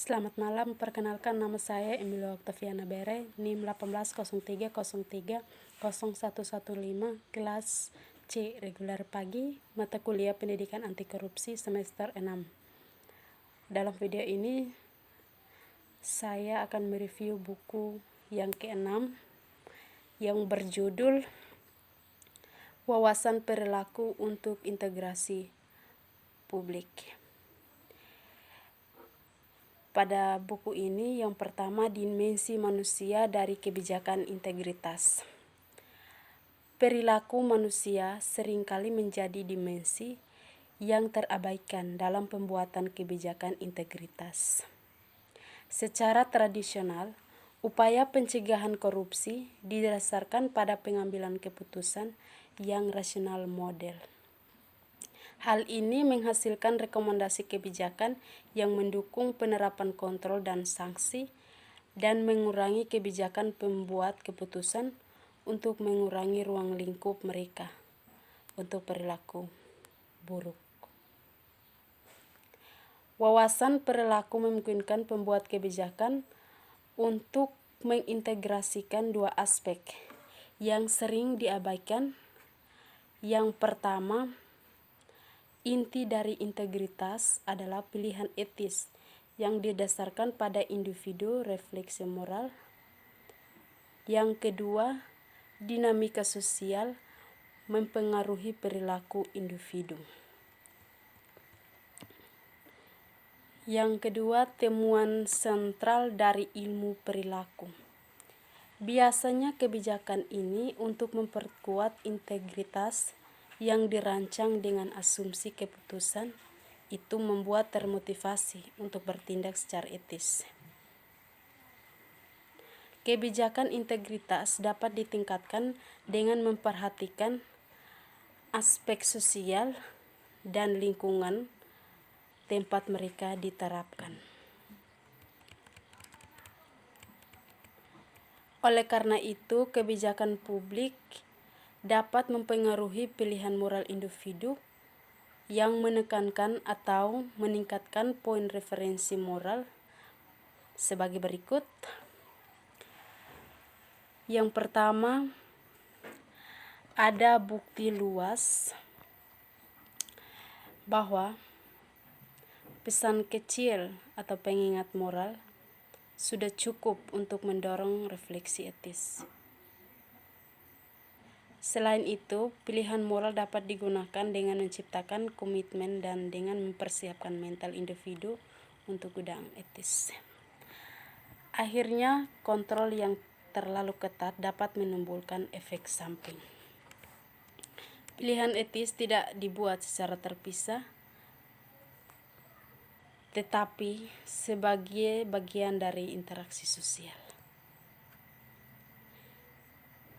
Selamat malam, perkenalkan nama saya Emilia Octaviana Bere, NIM 1803030115, kelas C reguler pagi, mata kuliah pendidikan anti korupsi semester 6. Dalam video ini, saya akan mereview buku yang ke-6 yang berjudul Wawasan Perilaku untuk Integrasi Publik. Pada buku ini, yang pertama, dimensi manusia dari kebijakan integritas. Perilaku manusia seringkali menjadi dimensi yang terabaikan dalam pembuatan kebijakan integritas. Secara tradisional, upaya pencegahan korupsi didasarkan pada pengambilan keputusan yang rasional model. Hal ini menghasilkan rekomendasi kebijakan yang mendukung penerapan kontrol dan sanksi dan mengurangi kebijakan pembuat keputusan untuk mengurangi ruang lingkup mereka untuk perilaku buruk. Wawasan perilaku memungkinkan pembuat kebijakan untuk mengintegrasikan dua aspek yang sering diabaikan. Yang pertama, inti dari integritas adalah pilihan etis yang didasarkan pada individu refleksi moral. Yang kedua, dinamika sosial mempengaruhi perilaku individu. Yang kedua, temuan sentral dari ilmu perilaku. Biasanya kebijakan ini untuk memperkuat integritas yang dirancang dengan asumsi keputusan itu membuat termotivasi untuk bertindak secara etis. Kebijakan integritas dapat ditingkatkan dengan memperhatikan aspek sosial dan lingkungan tempat mereka diterapkan. Oleh karena itu, kebijakan publik dapat mempengaruhi pilihan moral individu yang menekankan atau meningkatkan poin referensi moral sebagai berikut. Yang pertama, ada bukti luas bahwa pesan kecil atau pengingat moral sudah cukup untuk mendorong refleksi etis. Selain itu, pilihan moral dapat digunakan dengan menciptakan komitmen dan dengan mempersiapkan mental individu untuk gudang etis. Akhirnya, kontrol yang terlalu ketat dapat menimbulkan efek samping. Pilihan etis tidak dibuat secara terpisah, tetapi sebagai bagian dari interaksi sosial.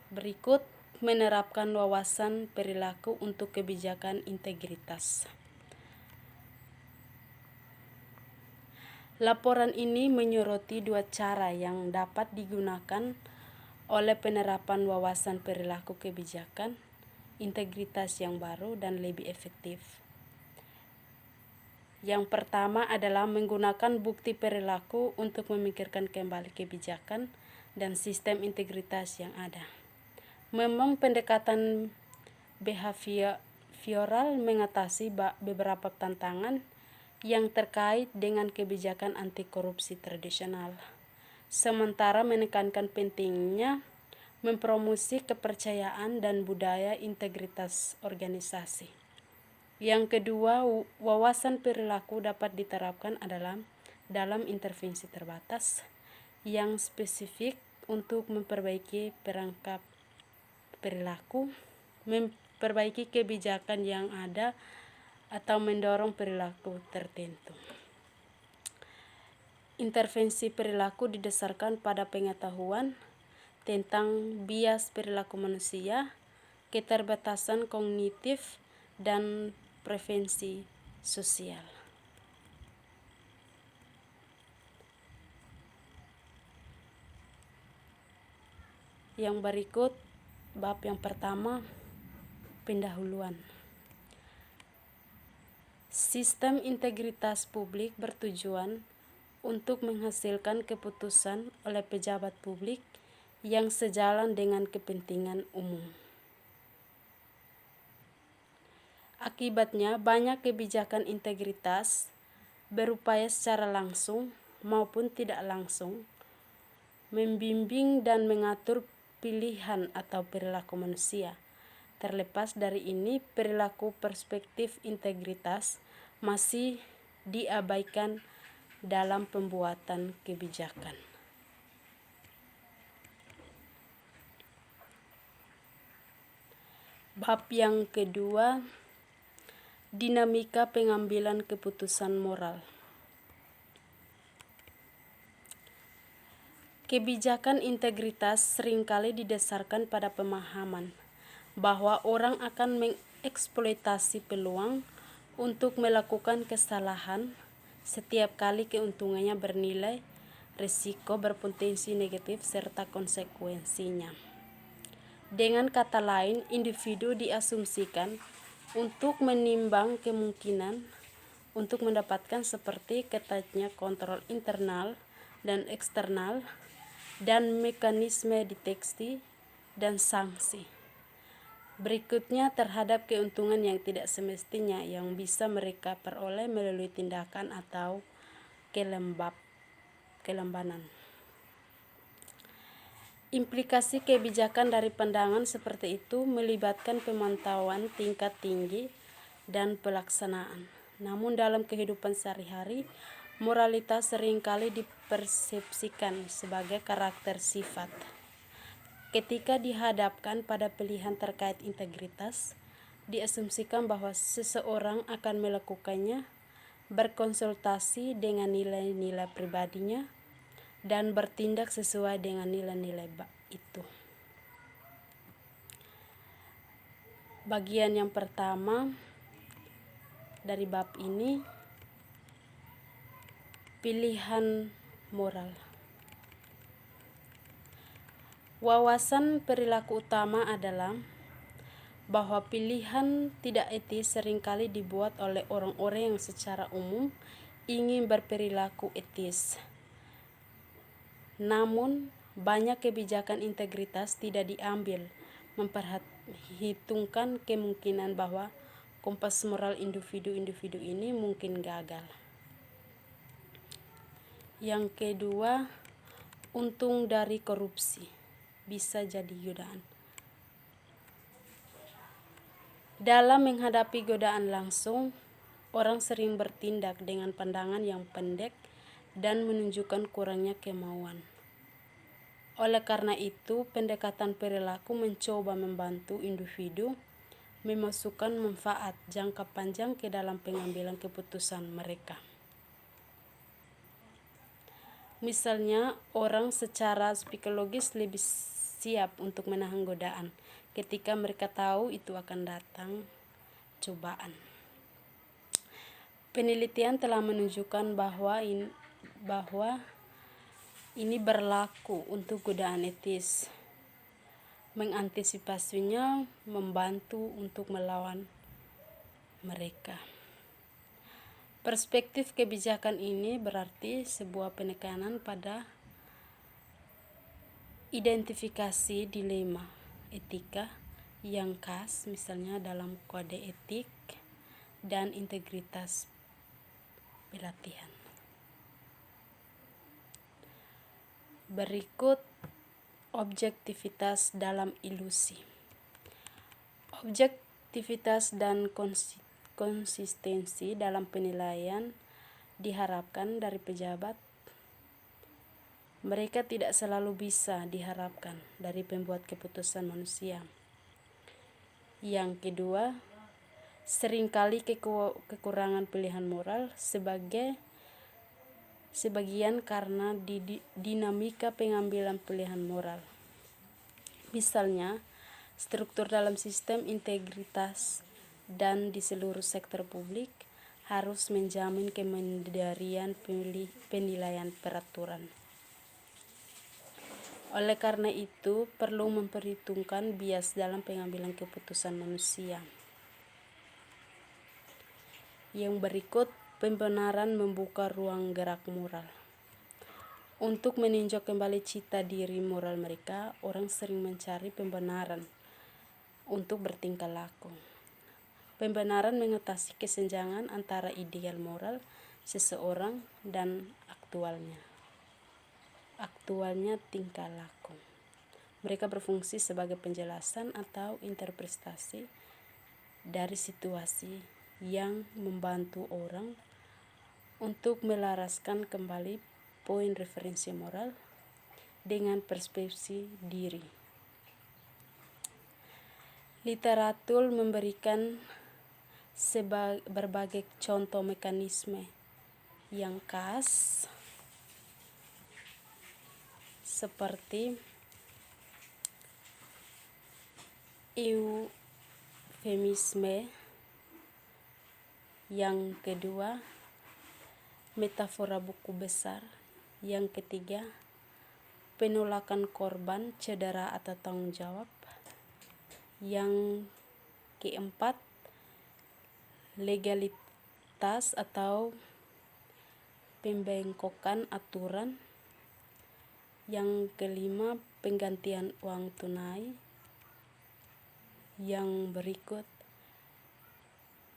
Berikut menerapkan wawasan perilaku untuk kebijakan integritas. Laporan ini menyoroti dua cara yang dapat digunakan oleh penerapan wawasan perilaku kebijakan integritas yang baru dan lebih efektif. Yang pertama adalah menggunakan bukti perilaku untuk memikirkan kembali kebijakan dan sistem integritas yang ada. Memang pendekatan behavioral mengatasi beberapa tantangan yang terkait dengan kebijakan anti korupsi tradisional, sementara menekankan pentingnya mempromosi kepercayaan dan budaya integritas organisasi. Yang kedua, wawasan perilaku dapat diterapkan dalam intervensi terbatas yang spesifik untuk memperbaiki perangkap perilaku, memperbaiki kebijakan yang ada, atau mendorong perilaku tertentu. Intervensi perilaku didasarkan pada pengetahuan tentang bias perilaku manusia, keterbatasan kognitif, dan preferensi sosial. Yang berikut, bab yang pertama, pendahuluan. Sistem integritas publik bertujuan untuk menghasilkan keputusan oleh pejabat publik yang sejalan dengan kepentingan umum. Akibatnya, banyak kebijakan integritas berupaya secara langsung maupun tidak langsung membimbing dan mengatur pilihan atau perilaku manusia. Terlepas dari ini, perilaku perspektif integritas masih diabaikan dalam pembuatan kebijakan. Bab yang kedua, dinamika pengambilan keputusan moral. Kebijakan integritas seringkali didasarkan pada pemahaman bahwa orang akan mengeksploitasi peluang untuk melakukan kesalahan setiap kali keuntungannya bernilai risiko berpotensi negatif serta konsekuensinya. Dengan kata lain, individu diasumsikan untuk menimbang kemungkinan untuk mendapatkan seperti ketatnya kontrol internal dan eksternal dan mekanisme deteksi dan sanksi. Berikutnya terhadap keuntungan yang tidak semestinya yang bisa mereka peroleh melalui tindakan atau kelambanan. Implikasi kebijakan dari pandangan seperti itu melibatkan pemantauan tingkat tinggi dan pelaksanaan. Namun dalam kehidupan sehari-hari, moralitas seringkali dipersepsikan sebagai karakter sifat. Ketika dihadapkan pada pilihan terkait integritas, diasumsikan bahwa seseorang akan melakukannya berkonsultasi dengan nilai-nilai pribadinya dan bertindak sesuai dengan nilai-nilai itu. Bagian yang pertama dari bab ini, pilihan moral. Wawasan perilaku utama adalah bahwa pilihan tidak etis seringkali dibuat oleh orang-orang yang secara umum ingin berperilaku etis. Namun, banyak kebijakan integritas tidak diambil memperhitungkan kemungkinan bahwa kompas moral individu-individu ini mungkin gagal. Yang kedua, untung dari korupsi bisa jadi godaan. Dalam menghadapi godaan langsung, orang sering bertindak dengan pandangan yang pendek dan menunjukkan kurangnya kemauan. Oleh karena itu, pendekatan perilaku mencoba membantu individu memasukkan manfaat jangka panjang ke dalam pengambilan keputusan mereka. Misalnya, orang secara psikologis lebih siap untuk menahan godaan ketika mereka tahu itu akan datang cobaan. Penelitian telah menunjukkan bahwa ini berlaku untuk godaan etis. Mengantisipasinya membantu untuk melawan mereka. Perspektif kebijakan ini berarti sebuah penekanan pada identifikasi dilema etika yang khas, misalnya dalam kode etik dan integritas pelatihan. Berikut objektivitas dalam ilusi. Objektivitas dan konsistensi dalam penilaian diharapkan dari pejabat. Mereka tidak selalu bisa diharapkan dari pembuat keputusan manusia. Yang kedua, seringkali kekurangan pilihan moral sebagian karena dinamika pengambilan pilihan moral. Misalnya, struktur dalam sistem integritas dan di seluruh sektor publik harus menjamin kemandirian penilaian peraturan. Oleh karena itu, perlu memperhitungkan bias dalam pengambilan keputusan manusia. Yang berikut, pembenaran membuka ruang gerak moral. Untuk meninjau kembali cita diri moral mereka, orang sering mencari pembenaran untuk bertingkah laku. Pembenaran mengatasi kesenjangan antara ideal moral seseorang dan aktualnya tingkah laku. Mereka berfungsi sebagai penjelasan atau interpretasi dari situasi yang membantu orang untuk melaraskan kembali poin referensi moral dengan persepsi diri. Literatur memberikan berbagai contoh mekanisme yang khas seperti eufemisme, yang kedua metafora buku besar, yang ketiga penolakan korban, cedera atau tanggung jawab, yang keempat legalitas atau pembengkokan aturan, yang kelima penggantian uang tunai, yang berikut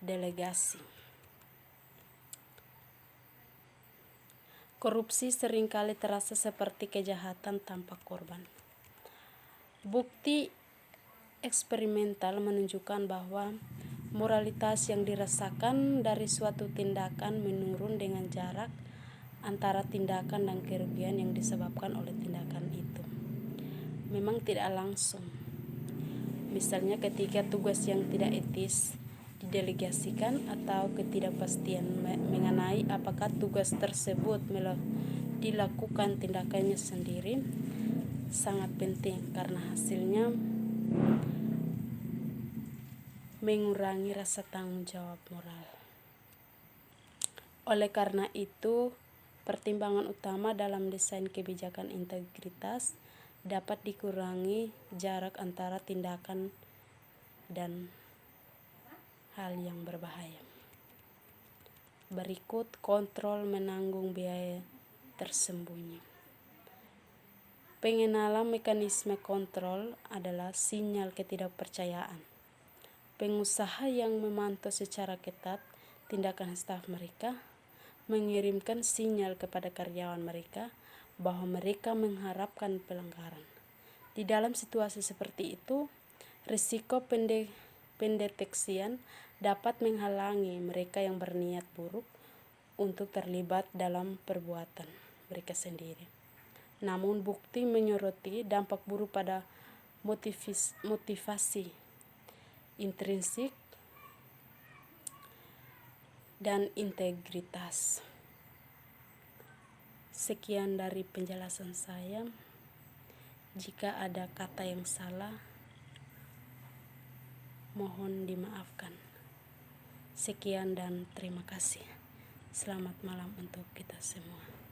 delegasi. Korupsi seringkali terasa seperti kejahatan tanpa korban. Bukti eksperimental menunjukkan bahwa moralitas yang dirasakan dari suatu tindakan menurun dengan jarak antara tindakan dan kerugian yang disebabkan oleh tindakan itu. Memang tidak langsung. Misalnya ketika tugas yang tidak etis didelegasikan atau ketidakpastian mengenai apakah tugas tersebut dilakukan tindakannya sendiri sangat penting karena hasilnya mengurangi rasa tanggung jawab moral. Oleh karena itu, pertimbangan utama dalam desain kebijakan integritas dapat dikurangi jarak antara tindakan dan hal yang berbahaya. Berikut kontrol menanggung biaya tersembunyi. Pengenalan mekanisme kontrol adalah sinyal ketidakpercayaan. Pengusaha yang memantau secara ketat tindakan staf mereka mengirimkan sinyal kepada karyawan mereka bahwa mereka mengharapkan pelanggaran. Di dalam situasi seperti itu, risiko pendeteksian dapat menghalangi mereka yang berniat buruk untuk terlibat dalam perbuatan mereka sendiri. Namun bukti menyoroti dampak buruk pada motivasi intrinsik dan integritas. Sekian dari penjelasan saya. Jika ada kata yang salah, mohon dimaafkan. Sekian dan terima kasih. Selamat malam untuk kita semua.